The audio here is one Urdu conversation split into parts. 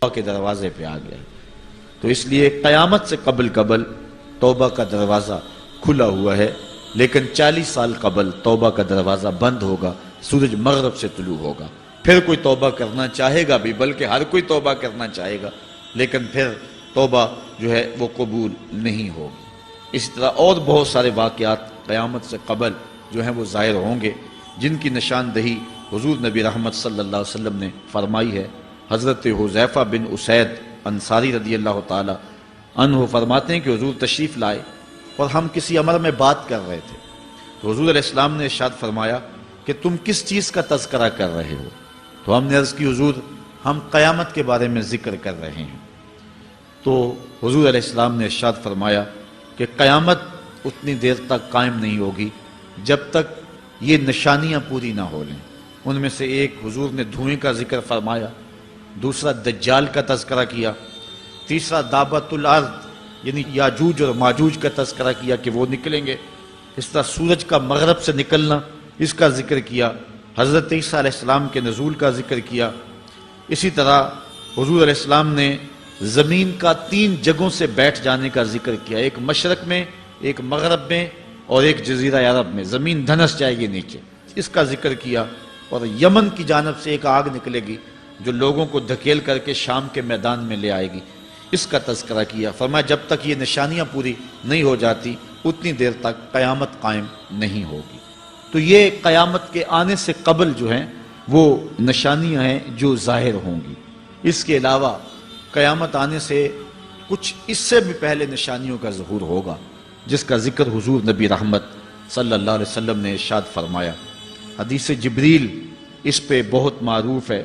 کے دروازے پہ آ گیا. تو اس لیے قیامت سے قبل توبہ کا دروازہ کھلا ہوا ہے، لیکن 40 سال قبل توبہ کا دروازہ بند ہوگا، سورج مغرب سے طلوع ہوگا. پھر کوئی توبہ کرنا چاہے گا بھی، بلکہ ہر کوئی توبہ کرنا چاہے گا، لیکن پھر توبہ جو ہے وہ قبول نہیں ہوگی. اسی طرح اور بہت سارے واقعات قیامت سے قبل جو ہیں وہ ظاہر ہوں گے، جن کی نشاندہی حضور نبی رحمت صلی اللہ علیہ وسلم نے فرمائی ہے. حضرت حذیفہ بن اسید انصاری رضی اللہ تعالی عنہ فرماتے ہیں کہ حضور تشریف لائے اور ہم کسی امر میں بات کر رہے تھے، تو حضور علیہ السلام نے ارشاد فرمایا کہ تم کس چیز کا تذکرہ کر رہے ہو؟ تو ہم نے عرض کی حضور ہم قیامت کے بارے میں ذکر کر رہے ہیں. تو حضور علیہ السلام نے ارشاد فرمایا کہ قیامت اتنی دیر تک قائم نہیں ہوگی جب تک یہ نشانیاں پوری نہ ہو لیں. ان میں سے ایک حضور نے دھوئیں کا ذکر فرمایا، دوسرا دجال کا تذکرہ کیا، تیسرا دابت الارض یعنی یاجوج اور ماجوج کا تذکرہ کیا کہ وہ نکلیں گے. اس طرح سورج کا مغرب سے نکلنا اس کا ذکر کیا، حضرت عیسیٰ علیہ السلام کے نزول کا ذکر کیا. اسی طرح حضور علیہ السلام نے زمین کا 3 جگہوں سے بیٹھ جانے کا ذکر کیا، ایک مشرق میں، ایک مغرب میں اور ایک جزیرہ عرب میں. زمین دھنس جائے گی نیچے، اس کا ذکر کیا. اور یمن کی جانب سے ایک آگ نکلے گی جو لوگوں کو دھکیل کر کے شام کے میدان میں لے آئے گی، اس کا تذکرہ کیا. فرمایا جب تک یہ نشانیاں پوری نہیں ہو جاتی اتنی دیر تک قیامت قائم نہیں ہوگی. تو یہ قیامت کے آنے سے قبل جو ہیں وہ نشانیاں ہیں جو ظاہر ہوں گی. اس کے علاوہ قیامت آنے سے کچھ اس سے بھی پہلے نشانیوں کا ظہور ہوگا، جس کا ذکر حضور نبی رحمت صلی اللہ علیہ وسلم نے ارشاد فرمایا. حدیث جبریل اس پہ بہت معروف ہے،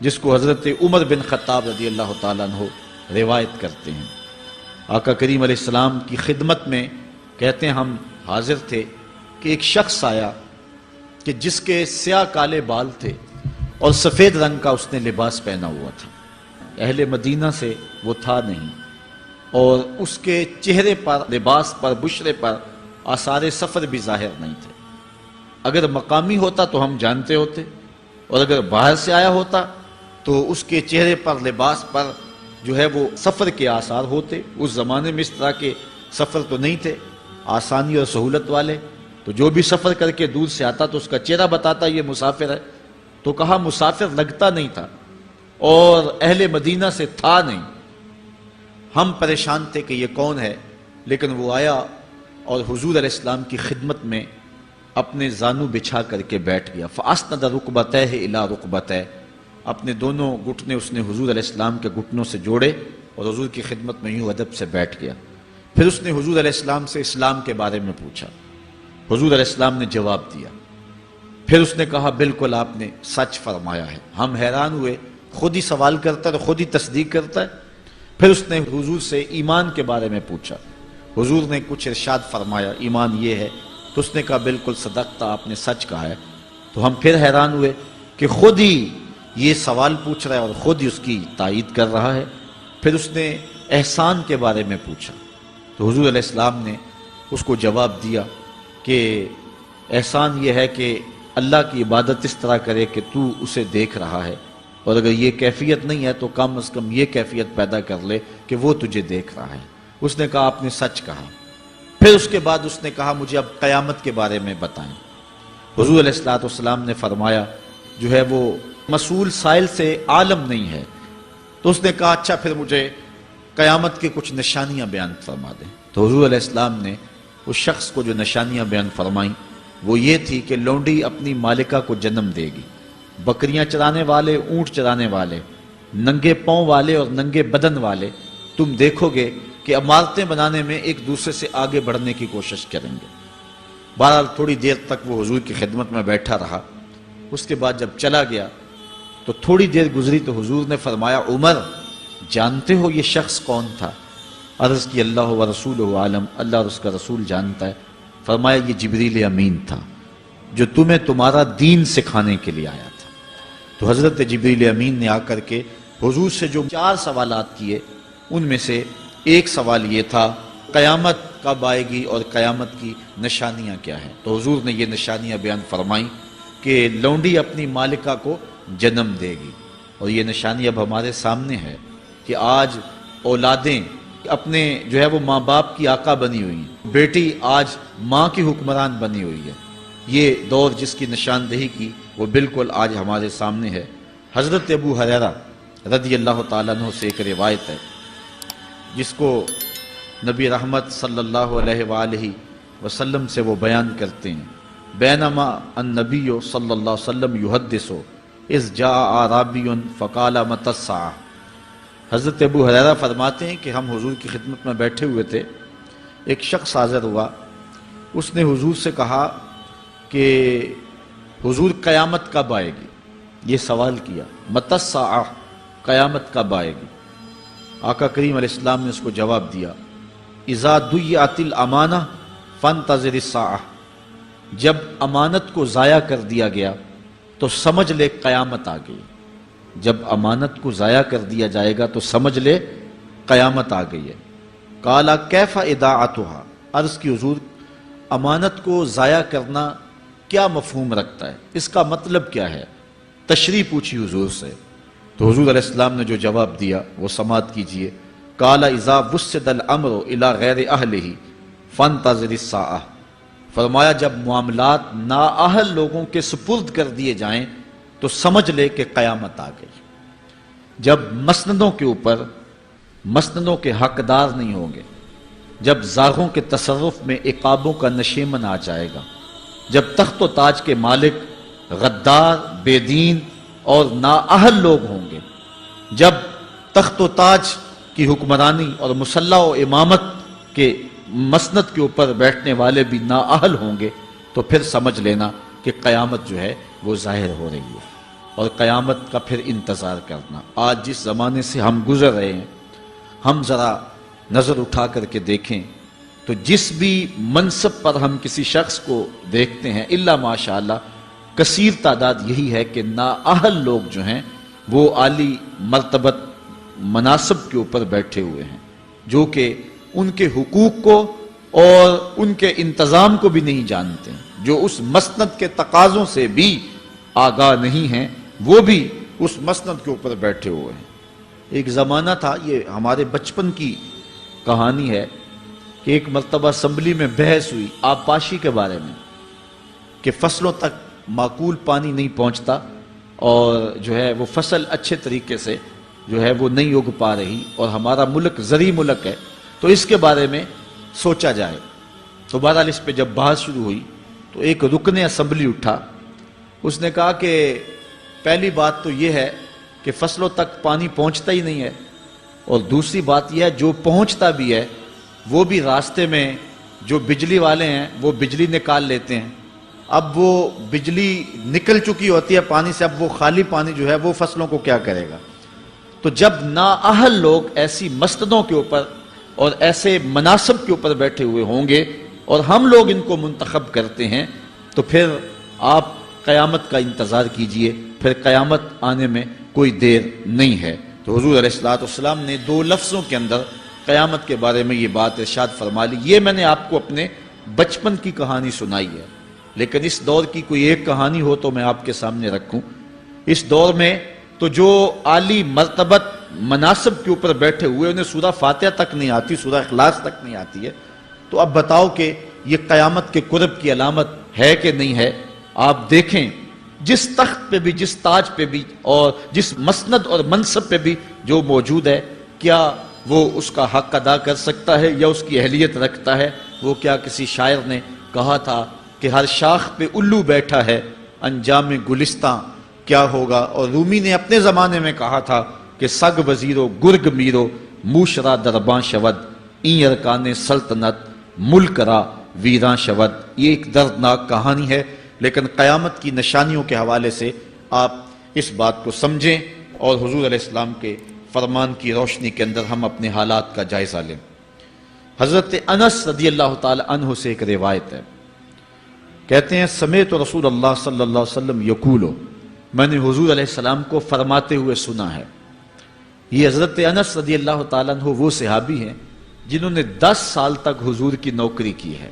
جس کو حضرت عمر بن خطاب رضی اللہ تعالیٰ عنہ روایت کرتے ہیں. آقا کریم علیہ السلام کی خدمت میں کہتے ہیں ہم حاضر تھے کہ ایک شخص آیا کہ جس کے سیاہ کالے بال تھے اور سفید رنگ کا اس نے لباس پہنا ہوا تھا. اہل مدینہ سے وہ تھا نہیں، اور اس کے چہرے پر، لباس پر، بشرے پر آثار سفر بھی ظاہر نہیں تھے. اگر مقامی ہوتا تو ہم جانتے ہوتے، اور اگر باہر سے آیا ہوتا تو اس کے چہرے پر، لباس پر جو ہے وہ سفر کے آثار ہوتے. اس زمانے میں اس طرح کے سفر تو نہیں تھے آسانی اور سہولت والے، تو جو بھی سفر کر کے دور سے آتا تو اس کا چہرہ بتاتا یہ مسافر ہے. تو کہا مسافر لگتا نہیں تھا اور اہل مدینہ سے تھا نہیں. ہم پریشان تھے کہ یہ کون ہے، لیکن وہ آیا اور حضور علیہ السلام کی خدمت میں اپنے زانو بچھا کر کے بیٹھ گیا. فَأَسْنَدَ رُكْبَتَيْهِ إِلَىٰ رُكْبَتَيْهِ، اپنے دونوں گھٹنے اس نے حضور علیہ السلام کے گھٹنوں سے جوڑے اور حضور کی خدمت میں یوں ادب سے بیٹھ گیا. پھر اس نے حضور علیہ السلام سے اسلام کے بارے میں پوچھا. حضور علیہ السلام نے جواب دیا. پھر اس نے کہا بالکل آپ نے سچ فرمایا ہے. ہم حیران ہوئے، خود ہی سوال کرتا ہے، خود ہی تصدیق کرتا ہے. پھر اس نے حضور سے ایمان کے بارے میں پوچھا. حضور نے کچھ ارشاد فرمایا ایمان یہ ہے، تو اس نے کہا بالکل صدقتا، آپ نے سچ کہا ہے. تو ہم پھر حیران ہوئے کہ خود ہی یہ سوال پوچھ رہا ہے اور خود ہی اس کی تائید کر رہا ہے. پھر اس نے احسان کے بارے میں پوچھا، تو حضور علیہ السلام نے اس کو جواب دیا کہ احسان یہ ہے کہ اللہ کی عبادت اس طرح کرے کہ تو اسے دیکھ رہا ہے، اور اگر یہ کیفیت نہیں ہے تو کم از کم یہ کیفیت پیدا کر لے کہ وہ تجھے دیکھ رہا ہے. اس نے کہا آپ نے سچ کہا. پھر اس کے بعد اس نے کہا مجھے اب قیامت کے بارے میں بتائیں. حضور علیہ السلام نے فرمایا جو ہے وہ مسئول سائل سے عالم نہیں ہے. تو اس نے کہا اچھا پھر مجھے قیامت کی کچھ نشانیاں بیان فرما دیں. تو حضور علیہ السلام نے اس شخص کو جو نشانیاں بیان فرمائیں وہ یہ تھی کہ لونڈی اپنی مالکہ کو جنم دے گی. بکریاں چرانے والے، اونٹ چرانے والے، ننگے پاؤں والے اور ننگے بدن والے تم دیکھو گے کہ عمارتیں بنانے میں ایک دوسرے سے آگے بڑھنے کی کوشش کریں گے. بہرحال تھوڑی دیر تک وہ حضور کی خدمت میں بیٹھا رہا. اس کے بعد جب چلا گیا تو تھوڑی دیر گزری تو حضور نے فرمایا عمر جانتے ہو یہ شخص کون تھا؟ عرض کی اللہ و رسولہ عالم، اللہ اور اس کا رسول جانتا ہے. فرمایا یہ جبریل امین تھا جو تمہیں تمہارا دین سکھانے کے لیے آیا تھا. تو حضرت جبریل امین نے آ کر کے حضور سے جو 4 سوالات کیے ان میں سے ایک سوال یہ تھا قیامت کب آئے گی اور قیامت کی نشانیاں کیا ہیں. تو حضور نے یہ نشانیاں بیان فرمائیں کہ لونڈی اپنی مالکہ کو جنم دے گی. اور یہ نشانی اب ہمارے سامنے ہے کہ آج اولادیں اپنے جو ہے وہ ماں باپ کی آقا بنی ہوئی ہیں، بیٹی آج ماں کی حکمران بنی ہوئی ہے۔ یہ دور جس کی نشاندہی کی وہ بالکل آج ہمارے سامنے ہے۔ حضرت ابو ہریرہ رضی اللہ تعالیٰ عنہ سے ایک روایت ہے جس کو نبی رحمت صلی اللہ علیہ وآلہ وسلم سے وہ بیان کرتے ہیں، بینما النبی صلی اللہ علیہ وسلم یحدث اذ جاء اعرابی فقال متی الساعہ۔ حضرت ابو ہریرہ فرماتے ہیں کہ ہم حضور کی خدمت میں بیٹھے ہوئے تھے، ایک شخص حاضر ہوا، اس نے حضور سے کہا کہ حضور قیامت کب آئے گی؟ یہ سوال کیا، متی الساعہ، قیامت کب آئے گی؟ آقا کریم علیہ السلام نے اس کو جواب دیا، اذا ضیعت الامانہ فانتظر الساعہ، جب امانت کو ضائع کر دیا گیا تو سمجھ لے قیامت آ گئی۔ جب امانت کو ضائع کر دیا جائے گا تو سمجھ لے قیامت آ گئی ہے۔ قال کیف اضاعتها، عرض کی حضور امانت کو ضائع کرنا کیا مفہوم رکھتا ہے، اس کا مطلب کیا ہے؟ تشریح پوچھی حضور سے، تو حضور علیہ السلام نے جو جواب دیا وہ سماعت کیجئے۔ قال اذا وسد الامر الى غیر اہلہ فانتظر الساعہ، فرمایا جب معاملات نااہل لوگوں کے سپرد کر دیے جائیں تو سمجھ لے کہ قیامت آ گئی۔ جب مسندوں کے اوپر مسندوں کے حقدار نہیں ہوں گے، جب زاغوں کے تصرف میں عقابوں کا نشیمن آ جائے گا، جب تخت و تاج کے مالک غدار، بے دین اور نااہل لوگ ہوں گے، جب تخت و تاج کی حکمرانی اور مسلح و امامت کے مسند کے اوپر بیٹھنے والے بھی نااہل ہوں گے، تو پھر سمجھ لینا کہ قیامت جو ہے وہ ظاہر ہو رہی ہے، اور قیامت کا پھر انتظار کرنا۔ آج جس زمانے سے ہم گزر رہے ہیں، ہم ذرا نظر اٹھا کر کے دیکھیں تو جس بھی منصب پر ہم کسی شخص کو دیکھتے ہیں، الا ماشاءاللہ کثیر تعداد یہی ہے کہ نااہل لوگ جو ہیں وہ عالی مرتبت مناصب کے اوپر بیٹھے ہوئے ہیں، جو کہ ان کے حقوق کو اور ان کے انتظام کو بھی نہیں جانتے، جو اس مسند کے تقاضوں سے بھی آگاہ نہیں ہیں، وہ بھی اس مسند کے اوپر بیٹھے ہوئے ہیں۔ ایک زمانہ تھا، یہ ہمارے بچپن کی کہانی ہے، کہ ایک مرتبہ اسمبلی میں بحث ہوئی آبپاشی کے بارے میں، کہ فصلوں تک معقول پانی نہیں پہنچتا اور جو ہے وہ فصل اچھے طریقے سے جو ہے وہ نہیں اگ پا رہی، اور ہمارا ملک زرعی ملک ہے، تو اس کے بارے میں سوچا جائے۔ تو بہرحال اس پہ جب بحث شروع ہوئی تو ایک رکن اسمبلی اٹھا، اس نے کہا کہ پہلی بات تو یہ ہے کہ فصلوں تک پانی پہنچتا ہی نہیں ہے، اور دوسری بات یہ ہے جو پہنچتا بھی ہے وہ بھی راستے میں جو بجلی والے ہیں وہ بجلی نکال لیتے ہیں، اب وہ بجلی نکل چکی ہوتی ہے پانی سے، اب وہ خالی پانی جو ہے وہ فصلوں کو کیا کرے گا؟ تو جب نااہل لوگ ایسی مسندوں کے اوپر اور ایسے مناصب کے اوپر بیٹھے ہوئے ہوں گے اور ہم لوگ ان کو منتخب کرتے ہیں، تو پھر آپ قیامت کا انتظار کیجئے، پھر قیامت آنے میں کوئی دیر نہیں ہے۔ تو حضور علیہ السلام نے دو لفظوں کے اندر قیامت کے بارے میں یہ بات ارشاد فرما لی۔ یہ میں نے آپ کو اپنے بچپن کی کہانی سنائی ہے، لیکن اس دور کی کوئی ایک کہانی ہو تو میں آپ کے سامنے رکھوں۔ اس دور میں تو جو عالی مرتبت مناصب کے اوپر بیٹھے ہوئے انہیں سورہ فاتحہ تک نہیں آتی، سورہ اخلاص تک نہیں آتی ہے، تو اب بتاؤ کہ یہ قیامت کے قرب کی علامت ہے کہ نہیں ہے؟ آپ دیکھیں جس تخت پہ بھی، جس تاج پہ بھی، اور جس مسند اور منصب پہ بھی جو موجود ہے، کیا وہ اس کا حق ادا کر سکتا ہے یا اس کی اہلیت رکھتا ہے؟ وہ کیا کسی شاعر نے کہا تھا کہ ہر شاخ پہ الو بیٹھا ہے، انجام گلستاں کیا ہوگا؟ اور رومی نے اپنے زمانے میں کہا تھا کہ سگ وزیرو گرگ میرو موشرا درباں شود، این ارکان سلطنت ملک را ویراں شود۔ یہ ایک دردناک کہانی ہے، لیکن قیامت کی نشانیوں کے حوالے سے آپ اس بات کو سمجھیں اور حضور علیہ السلام کے فرمان کی روشنی کے اندر ہم اپنے حالات کا جائزہ لیں۔ حضرت انس رضی اللہ تعالی عنہ سے ایک روایت ہے، کہتے ہیں سمیت رسول اللہ صلی اللہ علیہ وسلم یقولو، میں نے حضور علیہ السلام کو فرماتے ہوئے سنا ہے۔ یہ حضرت انس رضی اللہ تعالیٰ عنہ وہ صحابی ہیں جنہوں نے 10 سال تک حضور کی نوکری کی ہے،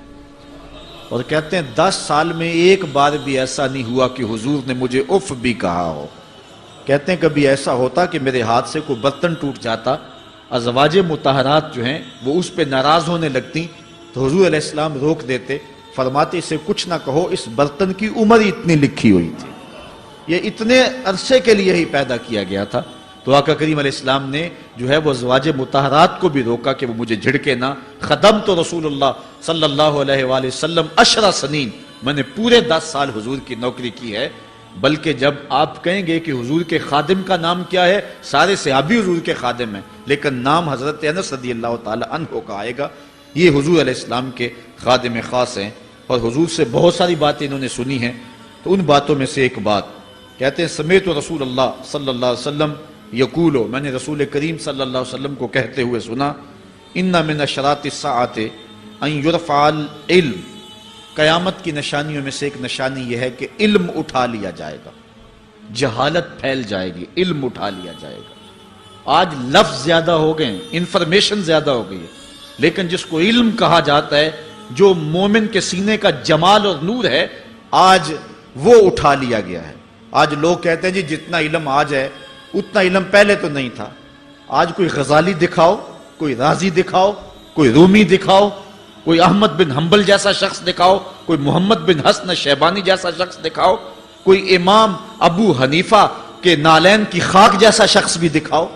اور کہتے ہیں 10 سال میں ایک بار بھی ایسا نہیں ہوا کہ حضور نے مجھے اف بھی کہا ہو۔ کہتے ہیں کبھی ایسا ہوتا کہ میرے ہاتھ سے کوئی برتن ٹوٹ جاتا، ازواج مطہرات جو ہیں وہ اس پہ ناراض ہونے لگتی تو حضور علیہ السلام روک دیتے، فرماتے اسے کچھ نہ کہو، اس برتن کی عمر ہی اتنی لکھی ہوئی تھی، یہ اتنے عرصے کے لیے ہی پیدا کیا گیا تھا۔ تو آقا کریم علیہ السلام نے جو ہے وہ ازواج مطہرات کو بھی روکا کہ وہ مجھے جھڑکے نہ۔ خدمت رسول اللہ صلی اللہ علیہ وآلہ وسلم 10 سنین، میں نے پورے 10 سال حضور کی نوکری کی ہے۔ بلکہ جب آپ کہیں گے کہ حضور کے خادم کا نام کیا ہے، سارے صحابی حضور کے خادم ہیں، لیکن نام حضرت انس رضی اللہ تعالی عنہ کا آئے گا، یہ حضور علیہ السلام کے خادم خاص ہیں، اور حضور سے بہت ساری باتیں انہوں نے سنی ہیں۔ تو ان باتوں میں سے ایک بات کہتے ہیں، سمیت رسول اللہ صلی اللہ علیہ وسلم یقولو، میں نے رسول کریم صلی اللہ علیہ وسلم کو کہتے ہوئے سنا، ان من اشراط الساعۃ ان یرفع العلم، قیامت کی نشانیوں میں سے ایک نشانی یہ ہے کہ علم اٹھا لیا جائے گا، جہالت پھیل جائے گی، علم اٹھا لیا جائے گا۔ آج لفظ زیادہ ہو گئے ہیں، انفارمیشن زیادہ ہو گئی ہے، لیکن جس کو علم کہا جاتا ہے، جو مومن کے سینے کا جمال اور نور ہے، آج وہ اٹھا لیا گیا ہے۔ آج لوگ کہتے ہیں جی جتنا علم آج ہے اتنا علم پہلے تو نہیں تھا۔ آج کوئی غزالی دکھاؤ، کوئی رازی دکھاؤ، کوئی رومی دکھاؤ، کوئی احمد بن حنبل جیسا شخص دکھاؤ، کوئی محمد بن حسن شیبانی جیسا شخص دکھاؤ، کوئی امام ابو حنیفہ کے نالین کی خاک جیسا شخص بھی دکھاؤ،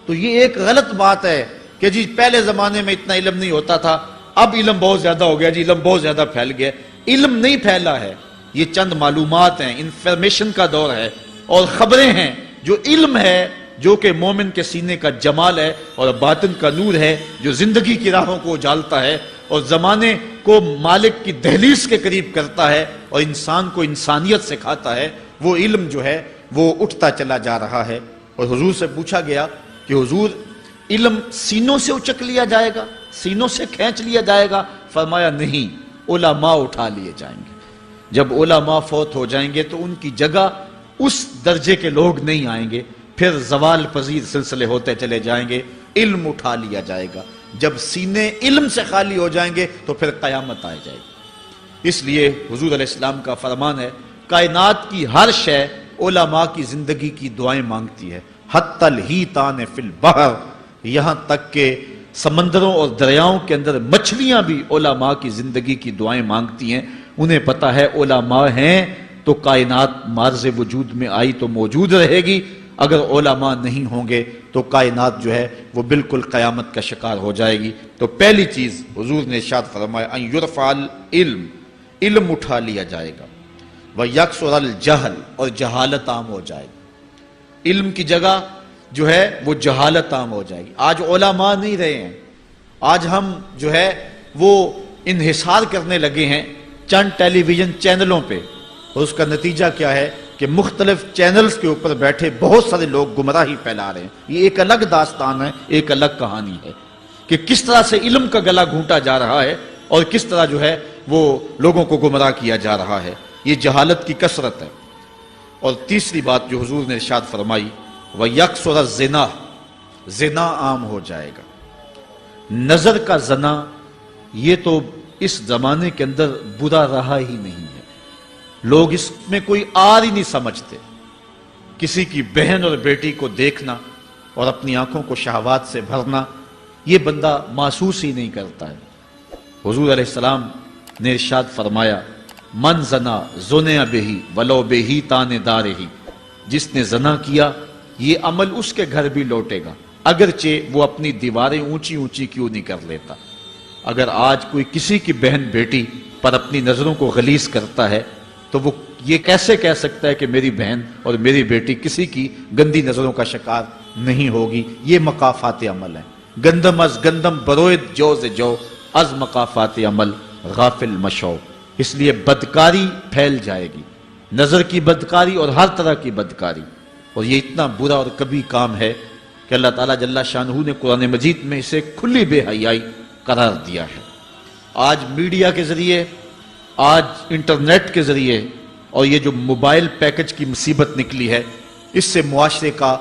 تو یہ ایک غلط بات ہے کہ جی پہلے زمانے میں اتنا علم نہیں ہوتا تھا، اب علم بہت زیادہ ہو گیا، جی علم بہت زیادہ پھیل گیا۔ علم نہیں پھیلا ہے، یہ چند معلومات ہیں، انفارمیشن کا دور ہے، اور خبریں ہیں۔ جو علم ہے، جو کہ مومن کے سینے کا جمال ہے اور باطن کا نور ہے، جو زندگی کی راہوں کو اجالتا ہے اور زمانے کو مالک کی دہلیز کے قریب کرتا ہے اور انسان کو انسانیت سکھاتا ہے، وہ علم جو ہے وہ اٹھتا چلا جا رہا ہے۔ اور حضور سے پوچھا گیا کہ حضور علم سینوں سے اچک لیا جائے گا، سینوں سے کھینچ لیا جائے گا؟ فرمایا نہیں، علماء اٹھا لیے جائیں گے۔ جب علماء فوت ہو جائیں گے تو ان کی جگہ اس درجے کے لوگ نہیں آئیں گے، پھر زوال پذیر سلسلے ہوتے چلے جائیں گے، علم اٹھا لیا جائے گا۔ جب سینے علم سے خالی ہو جائیں گے تو پھر قیامت آ جائے گی۔ اس لیے حضور علیہ السلام کا فرمان ہے، کائنات کی ہر شے علماء کی زندگی کی دعائیں مانگتی ہے، حتی الحیتان فی البحر، یہاں تک کہ سمندروں اور دریاؤں کے اندر مچھلیاں بھی علماء کی زندگی کی دعائیں مانگتی ہیں۔ انہیں پتہ ہے علماء ہیں تو کائنات معرض وجود میں آئی تو موجود رہے گی، اگر علماء نہیں ہوں گے تو کائنات جو ہے وہ بالکل قیامت کا شکار ہو جائے گی۔ تو پہلی چیز حضور نے ارشاد فرمایا، ان یرفع العلم، علم اٹھا لیا جائے گا، ویکثر الجہل، اور جہالت عام ہو جائے گی۔ علم کی جگہ جو ہے وہ جہالت عام ہو جائے گی۔ آج علماء نہیں رہے ہیں، آج ہم جو ہے وہ انحصار کرنے لگے ہیں چند ٹیلی ویژن چینلوں پہ، اور اس کا نتیجہ کیا ہے کہ مختلف چینلز کے اوپر بیٹھے بہت سارے لوگ گمراہی پھیلا رہے ہیں۔ یہ ایک الگ داستان ہے، ایک الگ کہانی ہے کہ کس طرح سے علم کا گلا گھونٹا جا رہا ہے اور کس طرح جو ہے وہ لوگوں کو گمراہ کیا جا رہا ہے۔ یہ جہالت کی کثرت ہے۔ اور تیسری بات جو حضور نے ارشاد فرمائی، وَيَكْثُرَ الزِّنَا، زنا عام ہو جائے گا۔ نظر کا زنا یہ تو اس زمانے کے اندر برا رہا ہی نہیں ہے، لوگ اس میں کوئی آر ہی نہیں سمجھتے۔ کسی کی بہن اور بیٹی کو دیکھنا اور اپنی آنکھوں کو شہوات سے بھرنا، یہ بندہ محسوس ہی نہیں کرتا ہے۔ حضور علیہ السلام نے ارشاد فرمایا، من زنا زنیا بہی ولو بہی تان دارہی، جس نے زنا کیا یہ عمل اس کے گھر بھی لوٹے گا، اگرچہ وہ اپنی دیواریں اونچی اونچی کیوں نہیں کر لیتا۔ اگر آج کوئی کسی کی بہن بیٹی پر اپنی نظروں کو غلیظ کرتا ہے تو وہ یہ کیسے کہہ سکتا ہے کہ میری بہن اور میری بیٹی کسی کی گندی نظروں کا شکار نہیں ہوگی؟ یہ مقافات عمل ہیں۔ گندم از گندم بروید جو سے جو، از مقافات عمل غافل مشو۔ اس لیے بدکاری پھیل جائے گی، نظر کی بدکاری اور ہر طرح کی بدکاری، اور یہ اتنا برا اور کبھی کام ہے کہ اللہ تعالیٰ جل شانہ نے قرآن مجید میں اسے کھلی بے حیائی قرار دیا ہے۔ آج میڈیا کے ذریعے، آج انٹرنیٹ کے ذریعے، اور یہ جو موبائل پیکج کی مصیبت نکلی ہے، اس سے معاشرے کا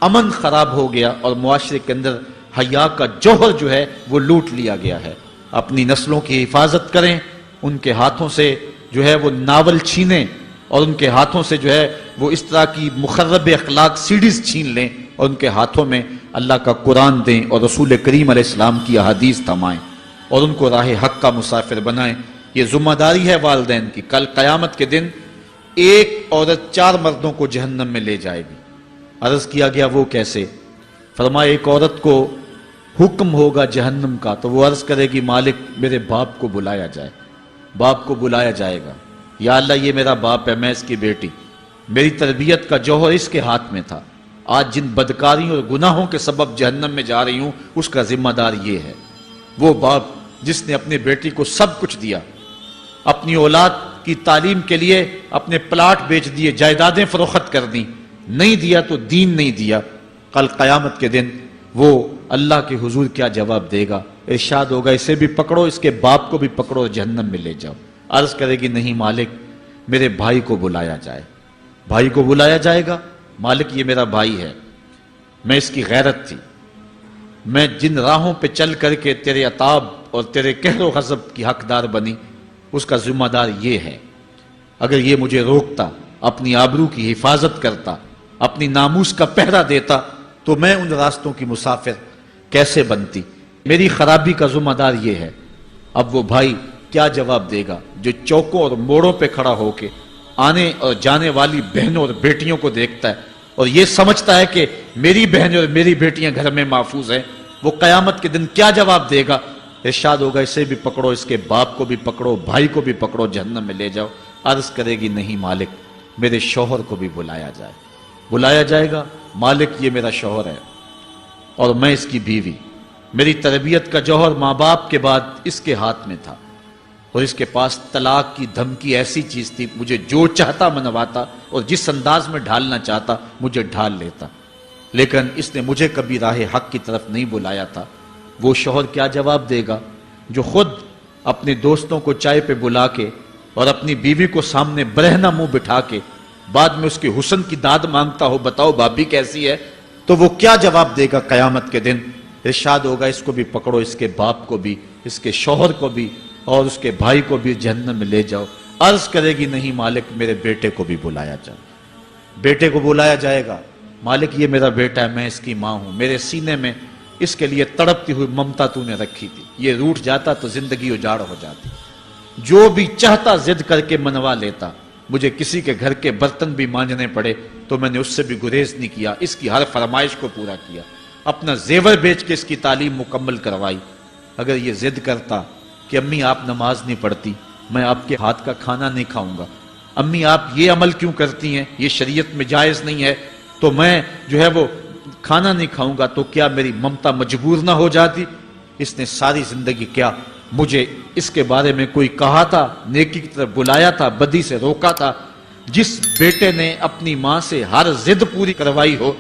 امن خراب ہو گیا اور معاشرے کے اندر حیا کا جوہر جو ہے وہ لوٹ لیا گیا ہے۔ اپنی نسلوں کی حفاظت کریں، ان کے ہاتھوں سے جو ہے وہ ناول چھینیں اور ان کے ہاتھوں سے جو ہے وہ اس طرح کی مخرب اخلاق سیڈیز چھین لیں اور ان کے ہاتھوں میں اللہ کا قرآن دیں اور رسول کریم علیہ السلام کی احادیث تھمائیں اور ان کو راہ حق کا مسافر بنائیں. یہ ذمہ داری ہے والدین کی. کل قیامت کے دن ایک عورت 4 مردوں کو جہنم میں لے جائے گی. عرض کیا گیا وہ کیسے؟ فرمایا ایک عورت کو حکم ہوگا جہنم کا تو وہ عرض کرے گی مالک میرے باپ کو بلایا جائے. باپ کو بلایا جائے گا، یا اللہ یہ میرا باپ ہے، میں اس کی بیٹی، میری تربیت کا جوہر اس کے ہاتھ میں تھا، آج جن بدکاریوں اور گناہوں کے سبب جہنم میں جا رہی ہوں اس کا ذمہ دار یہ ہے. وہ باپ جس نے اپنے بیٹی کو سب کچھ دیا، اپنی اولاد کی تعلیم کے لیے اپنے پلاٹ بیچ دیے، جائیدادیں فروخت کر دیں، نہیں دیا تو دین نہیں دیا. کل قیامت کے دن وہ اللہ کے حضور کیا جواب دے گا؟ ارشاد ہوگا اسے بھی پکڑو، اس کے باپ کو بھی پکڑو اور جہنم میں لے جاؤ. عرض کرے گی نہیں مالک میرے بھائی کو بلایا جائے. بھائی کو بلایا جائے گا، مالک یہ میرا بھائی ہے، میں اس کی غیرت تھی، میں جن راہوں پہ چل کر کے تیرے عتاب اور تیرے قہر و غضب کی حقدار بنی اس کا ذمہ دار یہ ہے. اگر یہ مجھے روکتا، اپنی آبرو کی حفاظت کرتا، اپنی ناموس کا پہرا دیتا تو میں ان راستوں کی مسافر کیسے بنتی؟ میری خرابی کا ذمہ دار یہ ہے. اب وہ بھائی کیا جواب دے گا جو چوکوں اور موڑوں پہ کھڑا ہو کے آنے اور جانے والی بہنوں اور بیٹیوں کو دیکھتا ہے اور یہ سمجھتا ہے کہ میری بہنیں اور میری بیٹیاں گھر میں محفوظ ہیں؟ وہ قیامت کے دن کیا جواب دے گا؟ ارشاد ہوگا اسے بھی پکڑو، اس کے باپ کو بھی پکڑو، بھائی کو بھی پکڑو، جہنم میں لے جاؤ. عرض کرے گی نہیں مالک میرے شوہر کو بھی بلایا جائے. بلایا جائے گا، مالک یہ میرا شوہر ہے اور میں اس کی بیوی، میری تربیت کا جوہر ماں باپ کے بعد اس کے ہاتھ میں تھا اور اس کے پاس طلاق کی دھمکی ایسی چیز تھی، مجھے جو چاہتا منواتا اور جس انداز میں ڈھالنا چاہتا مجھے ڈھال لیتا، لیکن اس نے مجھے کبھی راہ حق کی طرف نہیں بلایا تھا. وہ شوہر کیا جواب دے گا جو خود اپنے دوستوں کو چائے پہ بلا کے اور اپنی بیوی کو سامنے برہنہ منہ بٹھا کے بعد میں اس کے حسن کی داد مانگتا ہو، بتاؤ بھابی کیسی ہے؟ تو وہ کیا جواب دے گا قیامت کے دن؟ ارشاد ہوگا اس کو بھی پکڑو، اس کے باپ کو بھی، اس کے شوہر کو بھی اور اس کے بھائی کو بھی جہنم میں لے جاؤ. عرض کرے گی نہیں مالک میرے بیٹے کو بھی بلایا جائے. بیٹے کو بلایا جائے گا، مالک یہ میرا بیٹا ہے، میں اس کی ماں ہوں، میرے سینے میں اس کے لیے تڑپتی ہوئی ممتا تو نے رکھی تھی، یہ روٹھ جاتا تو زندگی اجاڑ ہو جاتی. جو بھی چاہتا ضد کر کے منوا لیتا، مجھے کسی کے گھر کے برتن بھی مانجنے پڑے تو میں نے اس سے بھی گریز نہیں کیا، اس کی ہر فرمائش کو پورا کیا، اپنا زیور بیچ کے اس کی تعلیم مکمل کروائی. اگر یہ ضد کرتا کہ امی آپ نماز نہیں پڑھتی، میں آپ کے ہاتھ کا کھانا نہیں کھاؤں گا، امی آپ یہ عمل کیوں کرتی ہیں، یہ شریعت میں جائز نہیں ہے، تو میں جو ہے وہ کھانا نہیں کھاؤں گا، تو کیا میری ممتا مجبور نہ ہو جاتی؟ اس نے ساری زندگی کیا مجھے اس کے بارے میں کوئی کہا تھا، نیکی کی طرف بلایا تھا، بدی سے روکا تھا؟ جس بیٹے نے اپنی ماں سے ہر ضد پوری کروائی ہو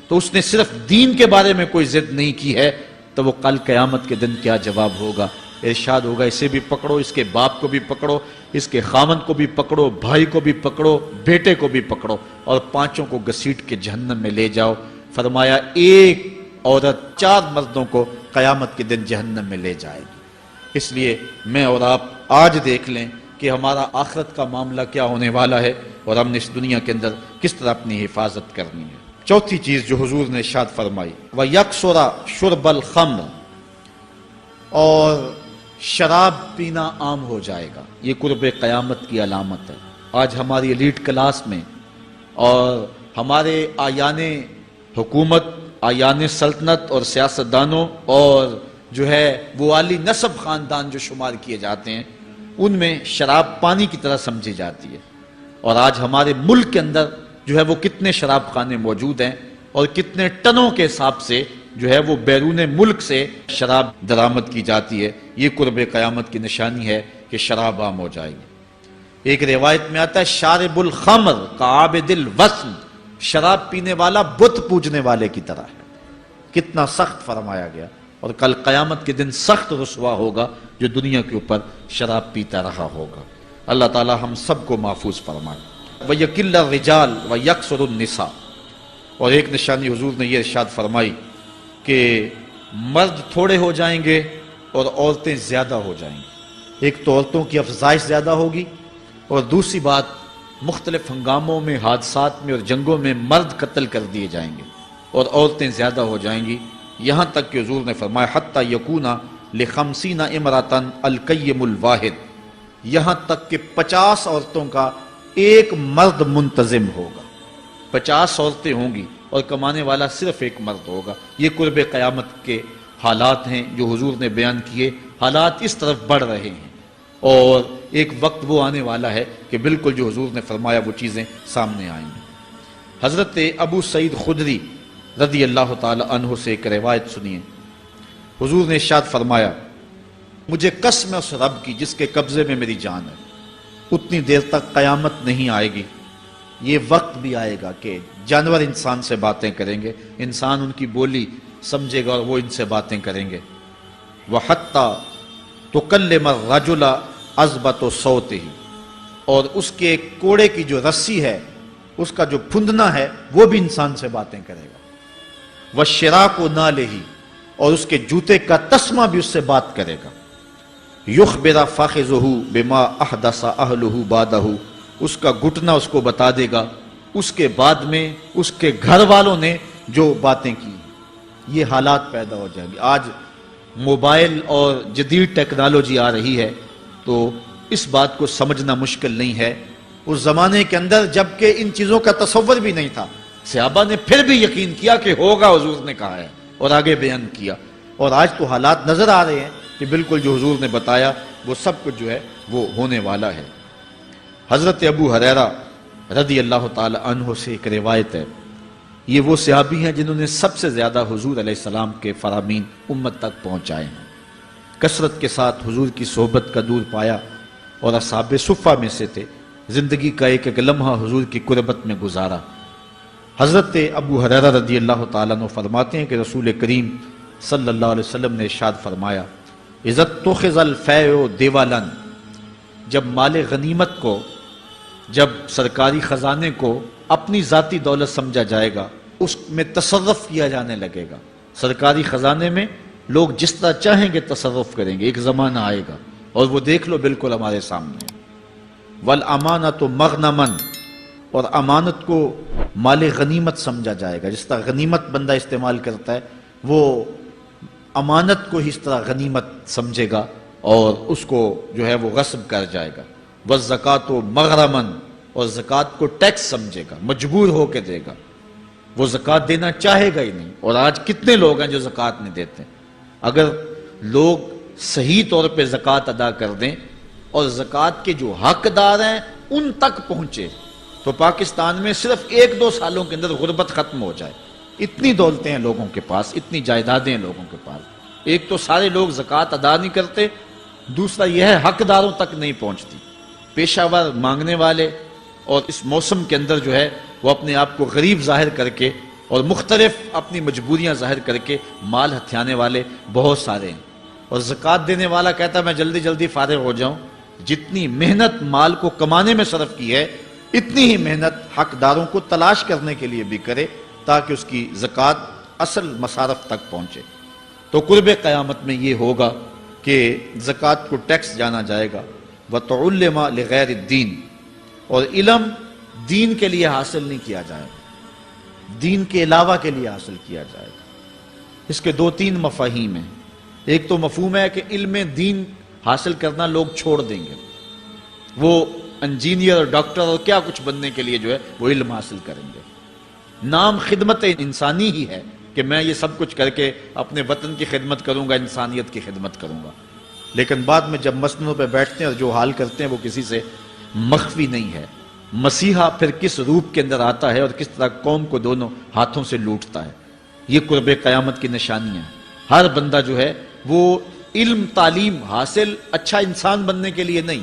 تو اس نے صرف دین کے بارے میں کوئی ضد نہیں کی ہے، تو وہ کل قیامت کے دن کیا جواب ہوگا؟ ارشاد ہوگا اسے بھی پکڑو، اس کے باپ کو بھی پکڑو، اس کے خاوند کو بھی پکڑو، بھائی کو بھی پکڑو، بیٹے کو بھی پکڑو اور 5 کو گھسیٹ کے جہنم میں لے جاؤ. فرمایا ایک عورت 4 مردوں کو قیامت کے دن جہنم میں لے جائے گی. اس لیے میں اور آپ آج دیکھ لیں کہ ہمارا آخرت کا معاملہ کیا ہونے والا ہے اور ہم نے اس دنیا کے اندر کس طرح اپنی حفاظت کرنی ہے. چوتھی چیز جو حضور نے ارشاد فرمائی وَيَكْثُرَ شُرْبَ الْخَمْرِ، اور شراب پینا عام ہو جائے گا. یہ قرب قیامت کی علامت ہے. آج ہماری ایلیٹ کلاس میں اور ہمارے آیان حکومت، آیان سلطنت اور سیاستدانوں اور جو ہے وہ عالی نسب خاندان جو شمار کیے جاتے ہیں ان میں شراب پانی کی طرح سمجھی جاتی ہے. اور آج ہمارے ملک کے اندر جو ہے وہ کتنے شراب خانے موجود ہیں اور کتنے ٹنوں کے حساب سے جو ہے وہ بیرون ملک سے شراب درآمد کی جاتی ہے. یہ قرب قیامت کی نشانی ہے کہ شراب عام ہو جائے گی. ایک روایت میں آتا ہے شارب الخمر کعابد الوثن، شراب پینے والا بت پوجنے والے کی طرح ہے. کتنا سخت فرمایا گیا. اور کل قیامت کے دن سخت رسوا ہوگا جو دنیا کے اوپر شراب پیتا رہا ہوگا. اللہ تعالی ہم سب کو محفوظ فرمائے. وَيَكِلَّ الرِّجَالِ وَيَكْثُرُ النِّسَاء، اور ایک نشانی حضور نے یہ ارشاد فرمائی کہ مرد تھوڑے ہو جائیں گے اور عورتیں زیادہ ہو جائیں گی. ایک تو عورتوں کی افزائش زیادہ ہوگی اور دوسری بات مختلف ہنگاموں میں، حادثات میں اور جنگوں میں مرد قتل کر دیے جائیں گے اور عورتیں زیادہ ہو جائیں گی، یہاں تک کہ حضور نے فرمایا حتی یکونا لخمسین امراتن القیم الواحد، یہاں تک کہ 50 عورتوں کا ایک مرد منتظم ہوگا۔ 50 عورتیں ہوں گی اور کمانے والا صرف ایک مرد ہوگا۔ یہ قرب قیامت کے حالات ہیں جو حضور نے بیان کیے۔ حالات اس طرف بڑھ رہے ہیں اور ایک وقت وہ آنے والا ہے کہ بالکل جو حضور نے فرمایا وہ چیزیں سامنے آئیں گی۔ حضرت ابو سعید خدری رضی اللہ تعالی عنہ سے ایک روایت سنیے۔ حضور نے ارشاد فرمایا مجھے قسم ہے اس رب کی جس کے قبضے میں میری جان ہے، اتنی دیر تک قیامت نہیں آئے گی، یہ وقت بھی آئے گا کہ جانور انسان سے باتیں کریں گے، انسان ان کی بولی سمجھے گا اور وہ ان سے باتیں کریں گے۔ وَحَتَّى تُكَلِّمَ الرَّجُلَ عَذْبَةُ صَوْتِهِ، اور اس کے کوڑے کی جو رسی ہے، اس کا جو پھندنا ہے، وہ بھی انسان سے باتیں کرے گا۔ وَالشِّرَاكُ نَالِهِ، اور اس کے جوتے کا تسمہ بھی اس سے بات کرے گا۔ یخبر فاخذہ بما احدث اہلہ بعدہ، اس کا گھٹنا اس کو بتا دے گا اس کے بعد میں اس کے گھر والوں نے جو باتیں کی۔ یہ حالات پیدا ہو جائیں گے۔ آج موبائل اور جدید ٹیکنالوجی آ رہی ہے تو اس بات کو سمجھنا مشکل نہیں ہے۔ اس زمانے کے اندر جب کہ ان چیزوں کا تصور بھی نہیں تھا، صحابہ نے پھر بھی یقین کیا کہ ہوگا، حضور نے کہا ہے اور آگے بیان کیا، اور آج تو حالات نظر آ رہے ہیں کہ بالکل جو حضور نے بتایا وہ سب کچھ جو ہے وہ ہونے والا ہے۔ حضرت ابو ہریرہ رضی اللہ تعالی عنہ سے ایک روایت ہے، یہ وہ صحابی ہیں جنہوں نے سب سے زیادہ حضور علیہ السلام کے فرامین امت تک پہنچائے ہیں، کثرت کے ساتھ حضور کی صحبت کا دور پایا اور اصحاب صفہ میں سے تھے، زندگی کا ایک ایک لمحہ حضور کی قربت میں گزارا۔ حضرت ابو ہریرہ رضی اللہ تعالیٰ عنہ فرماتے ہیں کہ رسول کریم صلی اللہ علیہ وسلم نے ارشاد فرمایا اذا اتخذ الفیء دیوالا، جب مال غنیمت کو، جب سرکاری خزانے کو اپنی ذاتی دولت سمجھا جائے گا، اس میں تصرف کیا جانے لگے گا، سرکاری خزانے میں لوگ جس طرح چاہیں گے تصرف کریں گے، ایک زمانہ آئے گا اور وہ دیکھ لو بالکل ہمارے سامنے۔ والامانۃ مغنما، اور امانت کو مال غنیمت سمجھا جائے گا، جس طرح غنیمت بندہ استعمال کرتا ہے وہ امانت کو اس طرح غنیمت سمجھے گا اور اس کو جو ہے وہ غصب کر جائے گا۔ والزکوٰۃ مغرما، اور زکوٰۃ کو ٹیکس سمجھے گا، مجبور ہو کے دے گا، وہ زکوٰۃ دینا چاہے گا ہی نہیں۔ اور آج کتنے لوگ ہیں جو زکوٰۃ نہیں دیتے؟ اگر لوگ صحیح طور پہ زکوٰۃ ادا کر دیں اور زکوٰۃ کے جو حقدار ہیں ان تک پہنچے تو پاکستان میں صرف 1-2 سالوں کے اندر غربت ختم ہو جائے۔ اتنی دولتیں ہیں لوگوں کے پاس، اتنی جائیدادیں ہیں لوگوں کے پاس۔ ایک تو سارے لوگ زکوٰۃ ادا نہیں کرتے، دوسرا یہ ہے حقداروں تک نہیں پہنچتی۔ پیشہ ور مانگنے والے اور اس موسم کے اندر جو ہے وہ اپنے آپ کو غریب ظاہر کر کے اور مختلف اپنی مجبوریاں ظاہر کر کے مال ہتھیانے والے بہت سارے ہیں، اور زکوٰۃ دینے والا کہتا ہے میں جلدی جلدی فارغ ہو جاؤں۔ جتنی محنت مال کو کمانے میں صرف کی ہے، اتنی ہی محنت حقداروں کو تلاش کرنے کے لیے بھی کرے تاکہ اس کی زکوٰۃ اصل مصارف تک پہنچے۔ تو قرب قیامت میں یہ ہوگا کہ زکوٰۃ کو ٹیکس جانا جائے گا۔ وَتُعُلِّمَ لِغَيْرِ الدِّينِ، اور علم دین کے لیے حاصل نہیں کیا جائے گا، دین کے علاوہ کے لیے حاصل کیا جائے گا۔ اس کے 2-3 مفاہیم ہیں۔ ایک تو مفہوم ہے کہ علم دین حاصل کرنا لوگ چھوڑ دیں گے، وہ انجینئر اور ڈاکٹر اور کیا کچھ بننے کے لیے جو ہے وہ علم حاصل کریں گے۔ نام خدمت انسانی ہی ہے کہ میں یہ سب کچھ کر کے اپنے وطن کی خدمت کروں گا، انسانیت کی خدمت کروں گا، لیکن بعد میں جب مسندوں پہ بیٹھتے ہیں اور جو حال کرتے ہیں وہ کسی سے مخفی نہیں ہے۔ مسیحا پھر کس روپ کے اندر آتا ہے اور کس طرح قوم کو دونوں ہاتھوں سے لوٹتا ہے، یہ قرب قیامت کی نشانیاں ہیں۔ ہر بندہ جو ہے وہ علم تعلیم حاصل اچھا انسان بننے کے لیے نہیں،